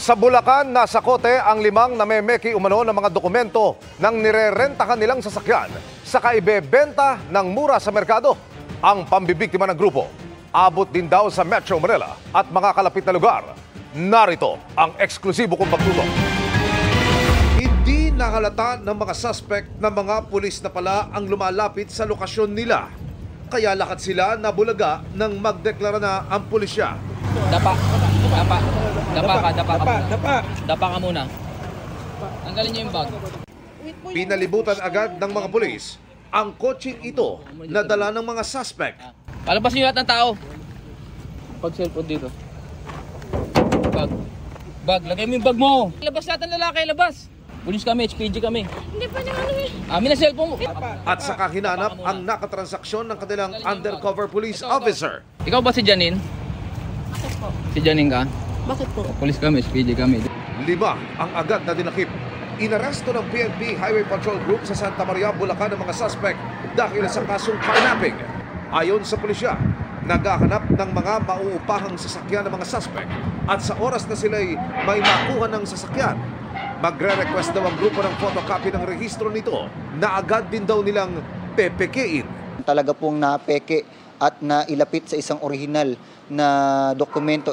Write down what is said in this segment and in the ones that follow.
Sa Bulacan, nasa kote ang 5 namemeki umano ng mga dokumento ng nirerentahan nilang sasakyan sa kaibebenta ng mura sa merkado. Ang pambibiktima ng grupo, abot din daw sa Metro Manila at mga kalapit na lugar. Narito ang eksklusibo kong pagtutok. Hindi nahalata ng mga suspect na mga pulis na pala ang lumalapit sa lokasyon nila. Kaya lakad sila na bulaga nang magdeklara na ang pulisya. Dapa ka muna. Tanggalin niyo yung bag. Pinalibutan agad ng mga pulis ang kotseng ito na dala ng mga suspect. Palabas niyo lahat ng tao. Pag cellphone dito. Bag. Lagay mo yung bag mo. Labas lahat ng lalaki, labas. Pulis kami, HPG kami. Hindi pa naman amin na cellphone mo. At saka hinanap ang nakatransaksyon ng kanilang undercover police officer. Ikaw ba si Janine? Si Janine ka? Bakit po? Pulis kami, HPG kami. 5 ang agad na dinakip. Inaresto ng PNP Highway Patrol Group sa Santa Maria, Bulacan ang mga suspect dahil sa kasong kidnapping. Ayon sa pulisya, naghahanap ng mga mauupahang sasakyan ng mga suspect at sa oras na sila'y may makuha ng sasakyan, magre-request daw ang grupo ng photocopy ng rehistro nito na agad din daw nilang pepekein. Talaga pong napeke at nailapit sa isang orihinal na dokumento.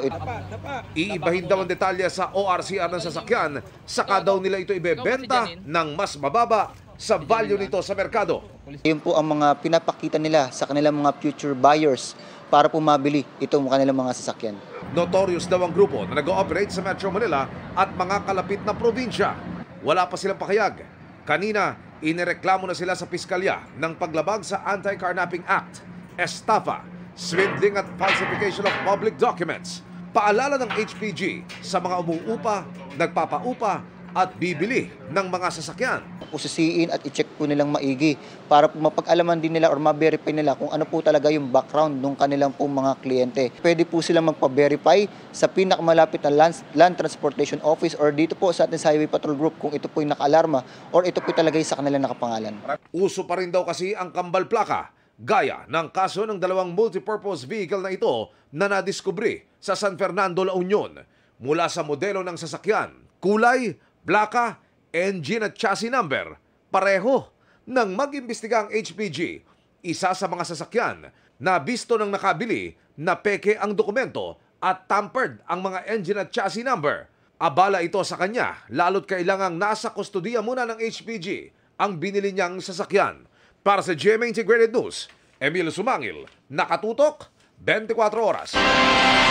Iibahin daw ang detalye sa ORCR ng sasakyan, saka daw nila ito ibebenta ng mas mababa sa value nito sa merkado. Yun po ang mga pinapakita nila sa kanilang mga future buyers para po mabili itong kanilang mga sasakyan. Notorious daw ang grupo na nag-ooperate sa Metro Manila at mga kalapit na probinsya. Wala pa silang pakayag. Kanina, inireklamo na sila sa piskalya ng paglabag sa Anti-Carnapping Act, estafa, swindling at falsification of public documents. Paalala ng HPG sa mga umuupa, nagpapaupa at bibili ng mga sasakyan. Usisiin at i-check po nilang maigi para po mapag-alaman din nila or ma-verify nila kung ano po talaga yung background ng kanilang po mga kliyente. Pwede po silang magpa-verify sa pinakamalapit na Land Transportation Office or dito po sa ating Highway Patrol Group kung ito po yung naka-alarma or ito po talaga yung sa kanilang nakapangalan. Uso pa rin daw kasi ang kambal plaka, gaya ng kaso ng 2 multipurpose vehicle na ito na nadiskubre sa San Fernando, La Union. Mula sa modelo ng sasakyan, kulay, plaka, engine at chassis number, pareho. Nang mag-imbestiga ang HPG, isa sa mga sasakyan na bisto ng nakabili na peke ang dokumento at tampered ang mga engine at chassis number. Abala ito sa kanya, lalo't kailangang nasa kustodiya muna ng HPG ang binili niyang sasakyan. Para sa GMA Integrated News, Emilio Sumangil, nakatutok, 24 oras.